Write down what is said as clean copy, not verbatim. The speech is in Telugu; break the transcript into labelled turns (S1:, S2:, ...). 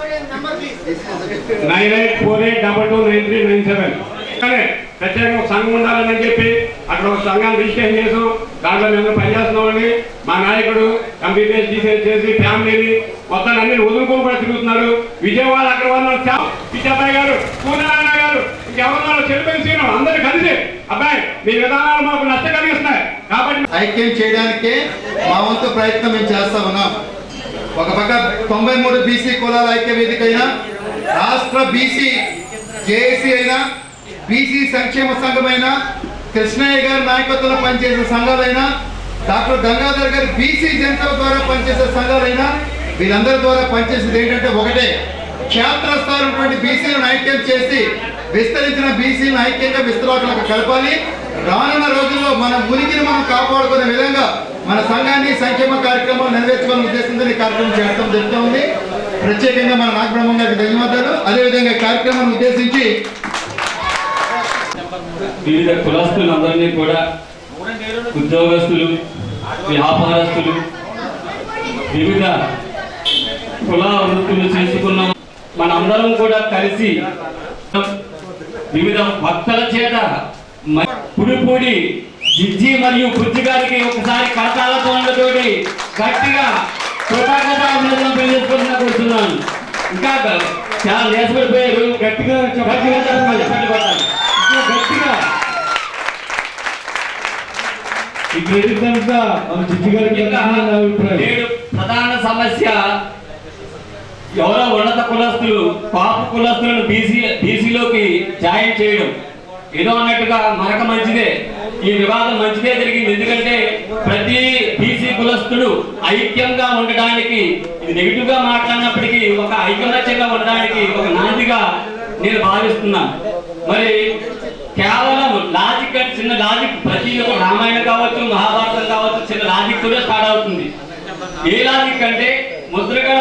S1: 9848229397 ప్రత్యేకంగా సంఘం ఉండాలని చెప్పి అక్కడ ఒక సంఘాన్ని రిజిస్ట్రేషన్ చేసాం. దాంట్లో మేము పనిచేస్తున్నామని మా నాయకుడు కంప్లీట్ చేసి ఫ్యామిలీని మొత్తాన్ని అన్ని వదులుకొని కూడా తిరుగుతున్నారు. విజయవాడ అక్కడ ఉన్న పిచ్చబ్బాయి గారు, పూర్ణనారాయణ గారు, ఇంకెవరున్నారు చెల్లిపోయిన సీను అందరూ కలిసి అబ్బాయి మీ విధానాలు మాకు నష్ట కలిగిస్తున్నాయి కాబట్టి
S2: ఐక్యం చేయడానికే మా వంతు ప్రయత్నం మేము చేస్తా ఉన్నాం. ఒక పక్క 93 బీసీ కులాల ఐక్య వేదిక అయినా, రాష్ట్ర బీసీ జేఏసీ అయినా, బీసీ సంక్షేమ సంఘమైనా, కృష్ణయ్య గారి నాయకత్వంలో పనిచేసే సంఘాలైనా, డాక్టర్ గంగాధర్ గారి బీసీ జనతా ద్వారా పనిచేసే సంఘాలైనా, వీళ్ళందరి ద్వారా పనిచేసేది ఏంటంటే ఒకటే, క్షేత్రస్థాయినటువంటి బీసీలను ఐక్యం చేసి విస్తరించిన బీసీలను ఐక్యంగా విస్తరాకులకు కలపాలి. రానున్న రోజుల్లో మన ఉనికిని మనం కాపాడుకునే విధంగా మన సంఘాన్ని సంక్షేమ కార్యక్రమాలు నెరవేర్చుకోవాలని ఉద్దేశంతో ఈ కార్యక్రమం చేయడం జరుగుతూ ఉంది. ప్రత్యేకంగా మన నాగబ్రహ్మం గారికి ధన్యవాదాలు. అదేవిధంగా కార్యక్రమాన్ని ఉద్దేశించి
S3: వివిధ కులస్తులందరినీ కూడా, ఉద్యోగస్తులు, వ్యాపారస్తులు, వివిధ కుల వృత్తులు చేసుకున్నాం. మనందరం కూడా కలిసి వివిధ భక్తుల చేత పుడిపూడి జిజ్జి మరియు బుజ్జి గారికి ఒకసారి కరతాలతో గట్టిగా కూర్చున్నాను. ఇంకా చాలా నేర్చుకుపోయారు. గట్టిగా గట్టిగా ప్రధాన సమస్య ఎవరో ఉన్నత కులస్తులు పాప కులస్తులను బీసీలోకి జాయిన్ చేయడం. ఏదో అన్నట్టుగా మనకు మంచిదే, ఈ వివాదం మంచిదే జరిగింది. ఎందుకంటే ప్రతి బీసీ కులస్తుడు ఐక్యంగా ఉండడానికి, ఇది నెగిటివ్ గా మాట్లాడినప్పటికీ ఒక ఐకమత్యంగా ఉండడానికి ఒక నాందిగా నేను భావిస్తున్నాను. మరి కేవలం లాజిక్ అంటే చిన్న లాజిక్, ప్రతి ఒక్క రామాయణం కావచ్చు, మహాభారతం కావచ్చు, చిన్న లాజిక్ తోనే స్టార్ట్ అవుతుంది. ఏ లాజిక్ అంటే ముద్రగడ